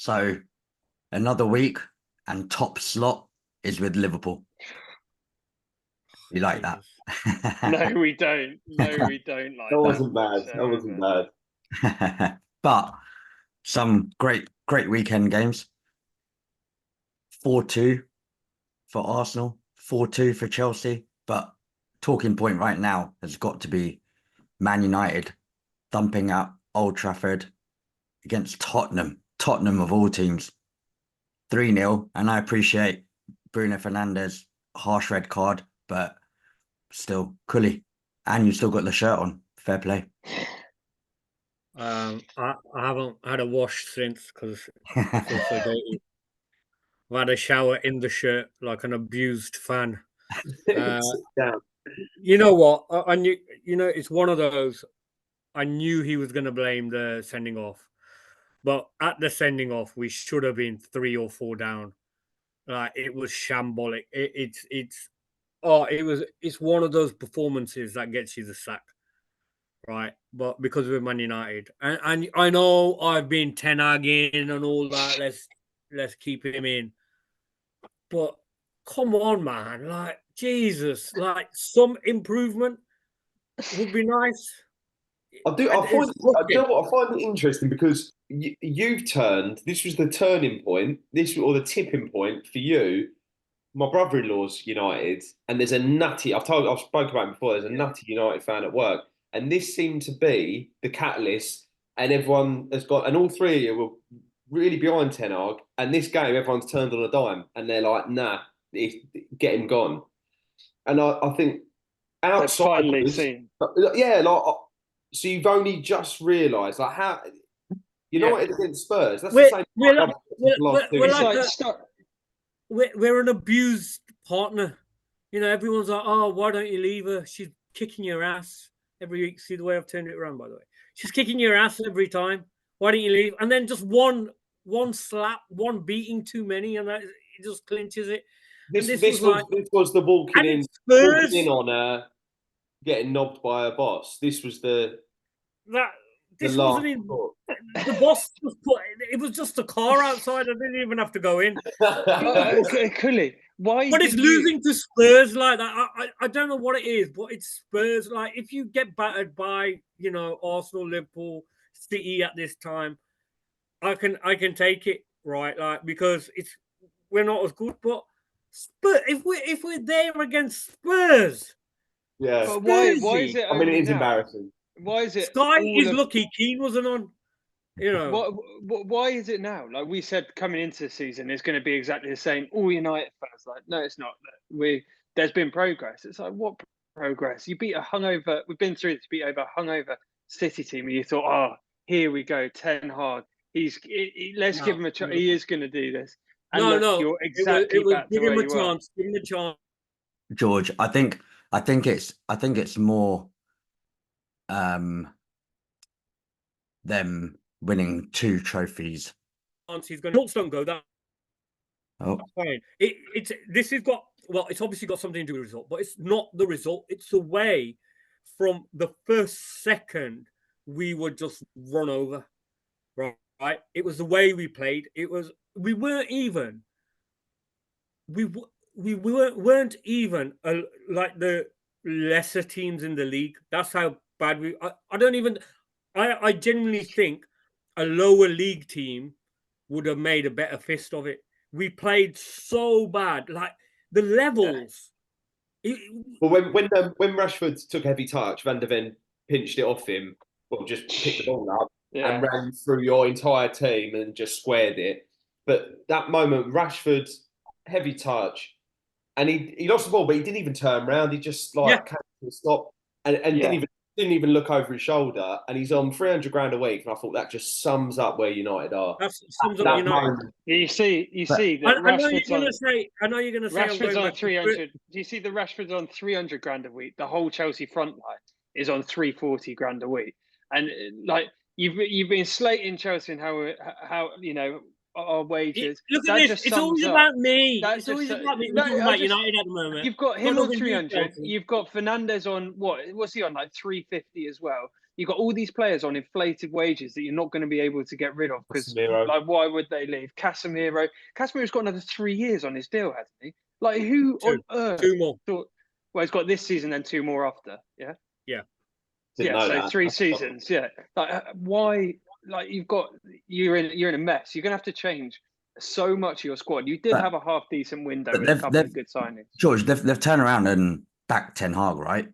So another week and top slot is with Liverpool. You like that? No, we don't. No, we don't like That that. wasn't bad. That wasn't bad. But some great weekend games. 4-2 for Arsenal, 4-2 for Chelsea. But talking point right now has got to be Man United thumping at Old Trafford against Tottenham. Tottenham of all teams. 3-0. And I appreciate Bruno Fernandes' harsh red card, but still, Cully. And you still got the shirt on. Fair play. I haven't had a wash since because I feel so dirty. I've had a shower in the shirt like an abused fan. You know what? I knew. It's one of those. I knew he was going to blame the sending off, but at the sending off, we should have been 3 or 4 down. Like it was shambolic. It's one of those performances that gets you the sack, right? But because we're Man United, and I know I've been Ten Hag in and all that. Let's keep him in. But come on, man! Like Jesus, like some improvement would be nice. I find it interesting because you've turned. This was the turning point. Or the tipping point for you. My brother-in-law's United, and there's a nutty. I've spoken about it before. There's a nutty United fan at work, and this seemed to be the catalyst. And everyone has got, and all three of you were really behind Ten Hag. And this game, everyone's turned on a dime, and they're like, "Nah, get him gone." And I think outside, finally seen. Yeah, like so you've only just realised like how United against Spurs. That's the same. We're an abused partner. Everyone's like, "Oh, why don't you leave her? She's kicking your ass every week." See the way I've turned it around, by the way. She's kicking your ass every time. Why don't you leave? And then just one slap, one beating too many, and that it just clinches it. This was the walking in on her getting knobbed by her boss. This was the wasn't even the boss was it was just a car outside. I didn't even have to go in. Cully, why? But it's losing to Spurs like that. I don't know what it is, but it's Spurs. Like if you get battered by Arsenal, Liverpool, City at this time, I can take it, right? Like because we're not as good, but Spurs, if we're there against Spurs, yeah. But why is it? I mean, it is embarrassing. Why is it? Sky is lucky Keane wasn't on. Why is it now? Like we said, coming into the season, it's going to be exactly the same. All United fans like, no, it's not. There's been progress. It's like, what progress? You beat a hungover. We've been through this. Beat over a hungover City team, and you thought, oh, here we go, Ten Hag. Let's give him a chance. He is going to do this. And you're exactly back to where you were. Give him a chance. George, I think it's more them winning 2 trophies. He's going to don't go down. Oh, fine. It's obviously got something to do with the result, but it's not the result. It's the way from the first second we were just run over, right? It was the way we played. We weren't even like the lesser teams in the league. That's how bad I genuinely think a lower league team would have made a better fist of it. We played so bad, like the levels. Well, when Rashford took a heavy touch, Van der Ven pinched it off him, just picked the ball up and ran through your entire team and just squared it. But that moment, Rashford, heavy touch, and he lost the ball, but he didn't even turn around. He just came to a stop and didn't even look over his shoulder. And he's on 300 grand a week, and I thought that just sums up where United are. That sums up United. Moment. You see. That I know you're going to say. Rashford's on 300. Do you see the Rashford's on 300 grand a week? The whole Chelsea front line is on 340 grand a week, and like you've been slating Chelsea and how our wages. Look at this. It's always about me. It's always about me. We're talking about United at the moment. You've got him on 300. You've got Fernandes on what's he on, like 350 as well. You've got all these players on inflated wages that you're not going to be able to get rid of because, Casemiro. like, why would they leave? Casemiro's got another 3 years on his deal, hasn't he? Like, who on earth? 2 more. Thought, well, he's got this season and 2 more after. Yeah. Yeah. Didn't know So that. 3 seasons. Yeah. Like, why? Like, you're in a mess. You're gonna have to change so much of your squad. You did have a half decent window with a couple of good signings. George, they've turned around and backed Ten Hag, right?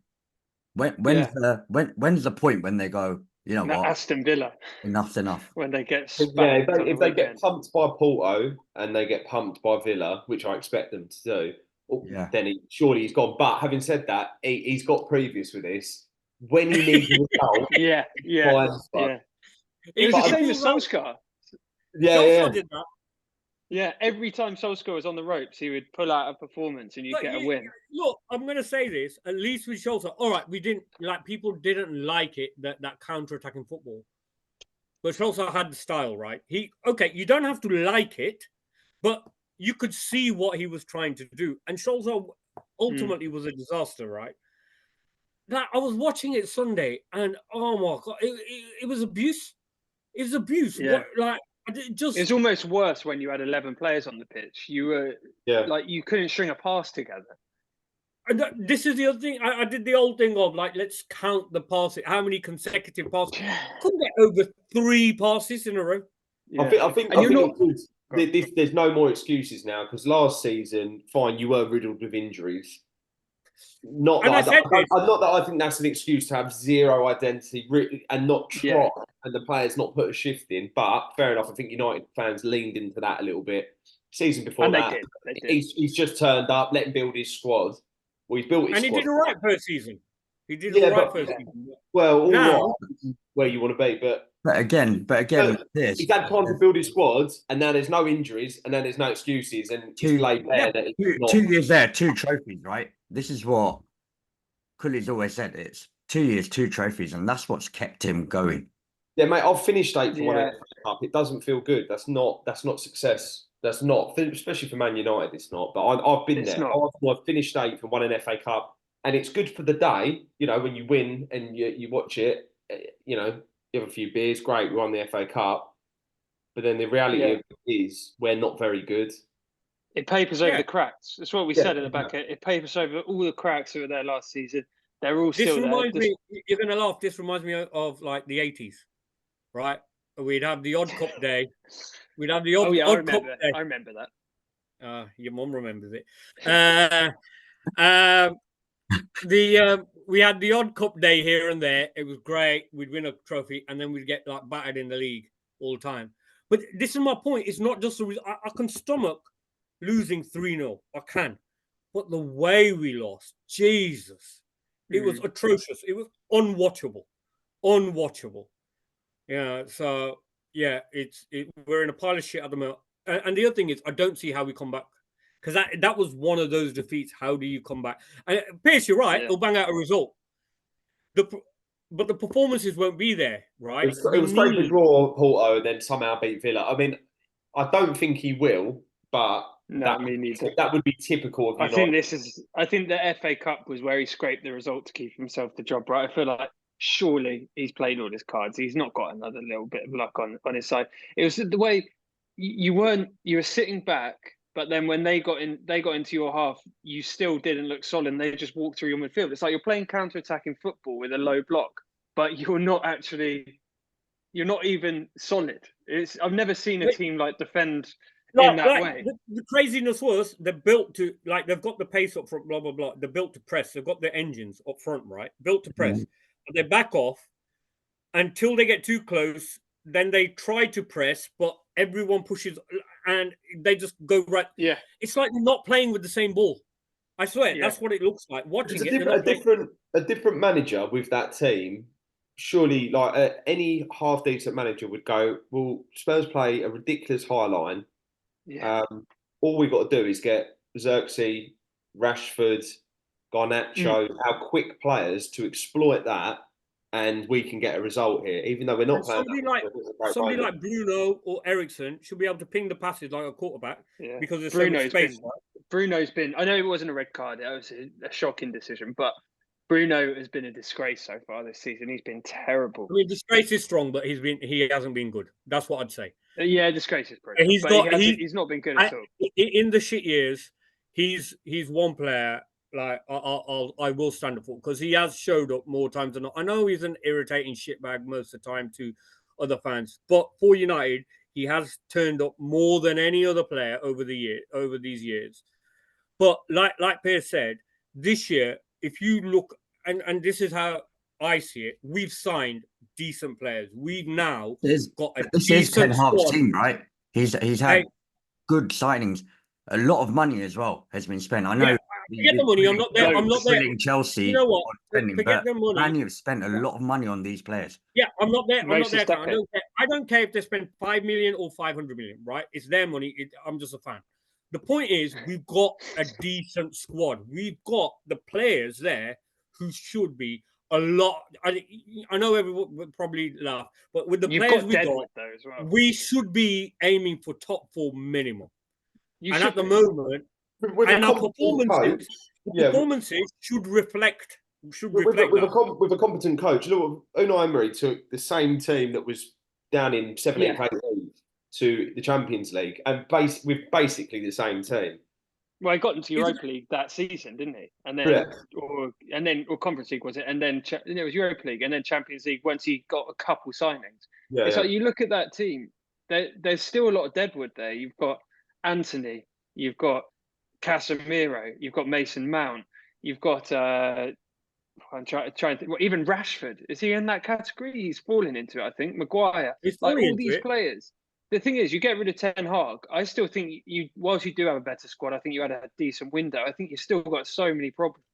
When's the point when they go, you know what? Aston Villa. Enough's enough. When they get Yeah, if they get pumped by Porto and they get pumped by Villa, which I expect them to do, then surely he's gone. But having said that, he's got previous with this. When he needs a result, yeah. It was the same as Solskjaer. Solskjaer did that. Yeah, every time Solskjaer was on the ropes, he would pull out a performance and you'd get a win. Look, I'm going to say this, at least with Solskjaer, all right, people didn't like it, that counter-attacking football. But Solskjaer had the style, right? You don't have to like it, but you could see what he was trying to do. And Solskjaer ultimately was a disaster, right? Like, I was watching it Sunday and, oh my God, it was abuse. It was abuse. Yeah. It's almost worse when you had 11 players on the pitch. You were like, you couldn't string a pass together. And this is the other thing. I did the old thing of like, let's count the passes. How many consecutive passes? Couldn't get over 3 passes in a row. Yeah. I think there's no more excuses now because last season, fine, you were riddled with injuries. Not that I think that's an excuse to have zero identity and not try, and the players not put a shift in. But fair enough, I think United fans leaned into that a little bit. Season before they did. He's just turned up, let him build his squad. Well, he's built his squad. And he did all right first season. Well, all right, where you want to be, but again, he's had time to build his squad, and now there's no injuries, and then there's no excuses, and it's laid bare that it's 2 years there, 2 trophies, right? This is what Cooley's always said. It's 2 years, 2 trophies, and that's what's kept him going. Yeah, mate, I've finished 8th for one FA Cup. It doesn't feel good. That's not success. That's not, especially for Man United. It's not. But I've been there. I've finished 8th and won an FA Cup, and it's good for the day. You know, when you win and you watch it. You know, you have a few beers. Great, we won the FA Cup. But then the reality is we're not very good. It papers over the cracks. That's what we said at the back. It papers over all the cracks that were there last season. They're all still there. You're going to laugh. This reminds me of like the 80s, right? We'd have the odd cup day. We'd have the odd cup day. I remember that. Your mum remembers it. We had the odd cup day here and there. It was great. We'd win a trophy, and then we'd get like battered in the league all the time. But this is my point. It's not just I can stomach losing 3-0. I can. But the way we lost, Jesus, it was atrocious. It was unwatchable. Yeah. So yeah, we're in a pile of shit at the moment. And the other thing is, I don't see how we come back. Because that was one of those defeats. How do you come back? And Pierce, you're right. It'll bang out a result. But the performances won't be there, right? It was great to draw Porto and then somehow beat Villa. I mean, I don't think he will, but that would be typical of United. I think the FA Cup was where he scraped the result to keep himself the job, right? I feel like surely he's played all his cards. He's not got another little bit of luck on his side. It was the way you were sitting back. But then when they got into your half, you still didn't look solid. And they just walked through your midfield. It's like you're playing counter-attacking football with a low block, but you're not even solid. I've never seen a team like defend in that way. The craziness was they're built to they've got the pace up front, blah blah blah. They're built to press. They've got the engines up front, right? Built to press. But they back off until they get too close. Then they try to press, but everyone pushes and they just go right. Yeah. It's like they're not playing with the same ball. I swear, that's what it looks like. Watching a different manager with that team, surely like any half decent manager would go, well, Spurs play a ridiculous high line. Yeah. All we've got to do is get Xerxes, Rashford, Garnacho, our quick players to exploit that. And we can get a result here, even though we're not playing. Somebody like Bruno or Ericsson should be able to ping the passes like a quarterback because there's so much space. Bruno's been. I know it wasn't a red card; it was a shocking decision. But Bruno has been a disgrace so far this season. He's been terrible. I mean, disgrace is strong, but he hasn't been good. That's what I'd say. Yeah, disgrace is pretty. He's not been good at all. In the shit years, he's one player like I will stand up for, because he has showed up more times than not. I know he's an irritating shitbag most of the time to other fans, but for United, he has turned up more than any other player over these years. But like Piers said, this year, if you look, and this is how I see it, we've signed decent players. We've now got a this is Ten decent Hag's squad. team, right? He's had good signings. A lot of money as well has been spent. I know. Forget the money. I'm not there. I'm not there. Chelsea. You know what? Spending, forget the money. Man, you've spent a lot of money on these players. Yeah, I'm not there. I'm not there. Stepping. I don't care if they spend 5 million or 500 million. Right? It's their money. I'm just a fan. The point is, we've got a decent squad. We've got the players there who should be a lot. I know everyone would probably laugh, but with the players we got, though, as well. we should be aiming for top 4 minimum. At the moment, with our performances should reflect. With a competent coach. Look, Unai Emery took the same team that was down in 17th place to the Champions League, and with basically the same team. Well, he got into Europa League that season, didn't he? And then, or Conference League, was it? And then it was Europa League, and then Champions League. Once he got a couple signings, it's like you look at that team. There's still a lot of deadwood there. You've got Anthony, you've got Casemiro, you've got Mason Mount, you've got. I'm trying to think. Well, even Rashford, is he in that category? He's falling into it, I think. Maguire, like all these players. The thing is, you get rid of Ten Hag. I still think whilst you do have a better squad, I think you had a decent window. I think you've still got so many problems,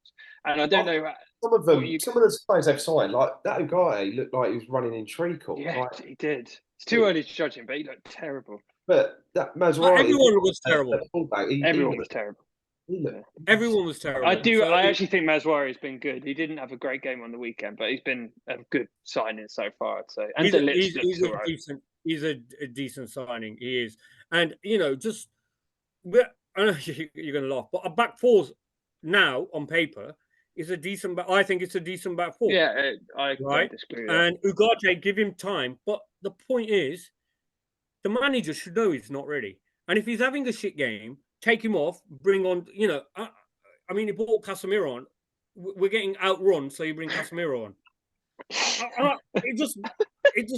and I don't know. Some of the players they've signed, like that guy, looked like he was running in treacle. Yeah, he did. It's too early to judge him, but he looked terrible. But that Mazraoui, everyone was terrible. Everyone was terrible. Everyone was terrible. I actually think Mazraoui has been good. He didn't have a great game on the weekend, but he's been a good signing so far, I'd say. And he's a decent signing. He is. And, I know you're going to laugh, but a back four now on paper is a decent. I think it's a decent back four. Yeah, I don't disagree. And Ugarte, give him time. But the point is, the manager should know he's not ready. And if he's having a shit game, take him off, bring on, I mean, he brought Casemiro on. We're getting outrun, so you bring Casemiro on. It just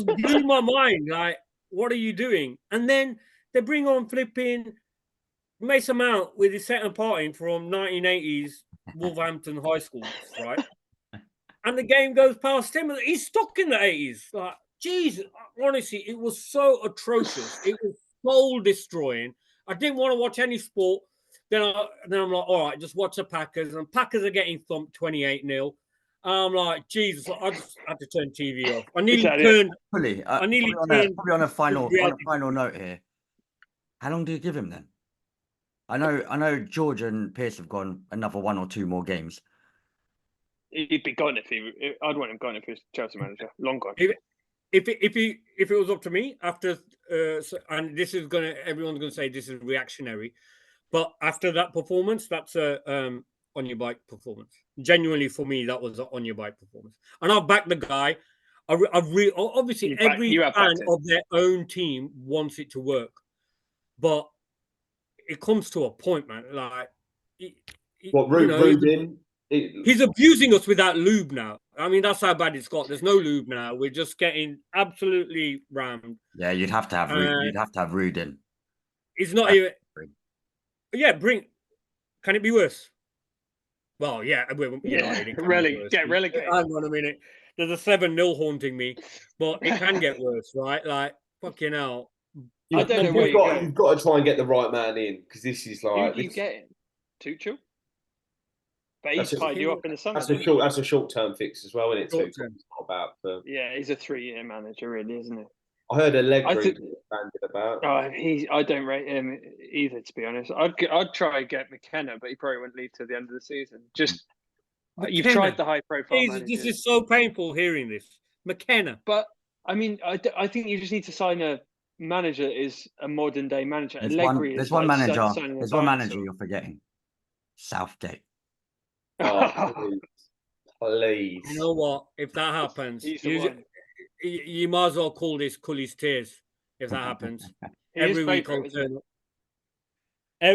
blew my mind. Like, what are you doing? And then they bring on flipping Mason Mount with his second parting from 1980s Wolverhampton High School, right? And the game goes past him, and he's stuck in the 80s. Like, Jesus, honestly, it was so atrocious. It was soul destroying. I didn't want to watch any sport. Then I'm like, all right, just watch the Packers. And Packers are getting thumped 28-0. I'm like, Jesus, I just had to turn TV off. I nearly turned. Probably on a final note here. How long do you give him then? I know George and Pierce have gone another 1 or 2 more games. He'd be gone I'd want him gone if he was Chelsea manager. Long gone. If it was up to me after, and everyone's gonna say this is reactionary, but after that performance, that's a on your bike performance. Genuinely, for me, that was an on your bike performance, and I'll back the guy. Obviously, every fan of their own team wants it to work, but it comes to a point, man. Like, Rubin? He's abusing us without lube now. I mean, that's how bad it's got. There's no lube now. We're just getting absolutely rammed. Yeah, you'd have to have Rudin. It's not even. Yeah, can it be worse? Well, yeah, get relegated. Hang on a minute. There's a 7-0 haunting me, but it can get worse, right? Like, fucking hell. I don't know. You've got to try and get the right man in, because this is like. Who are you getting? Tuchel? But he's tied you up in the summer. That's a short-term fix as well, isn't it? Short term. It's not about. Yeah, he's a 3-year manager, really, isn't he? I heard Allegri banded about. I don't rate him either, to be honest. I'd try and get McKenna, but he probably wouldn't leave till the end of the season. You've tried the high-profile managers. This is so painful hearing this. McKenna. But, I mean, I think you just need to sign a manager that is a modern-day manager. There's one manager you're forgetting. Southgate. Oh, Please. You know what? If that happens, He's the one. you might as well call this Cully's tears. If that happens, His every week I'll favourite, isn't it? turn up.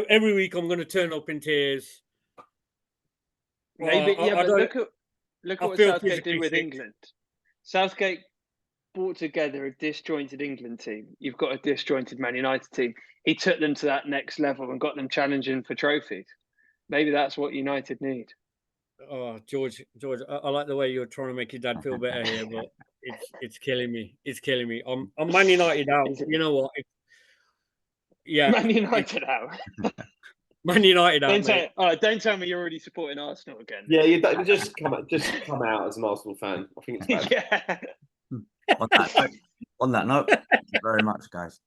Every week I'm going to turn up in tears. Maybe, yeah, I but don't. look I at what feel Southgate did physically with sick. England. Southgate brought together a disjointed England team. You've got a disjointed Man United team. He took them to that next level and got them challenging for trophies. Maybe that's what United need. Oh, George, I like the way you're trying to make your dad feel better here, but it's killing me. It's killing me. I'm Man United out. You know what? Yeah, Man United out. Man United out, mate. Don't tell me you're already supporting Arsenal again. Yeah, you don't, just come out as an Arsenal fan. I think it's bad. Yeah. On that note, thank you very much, guys.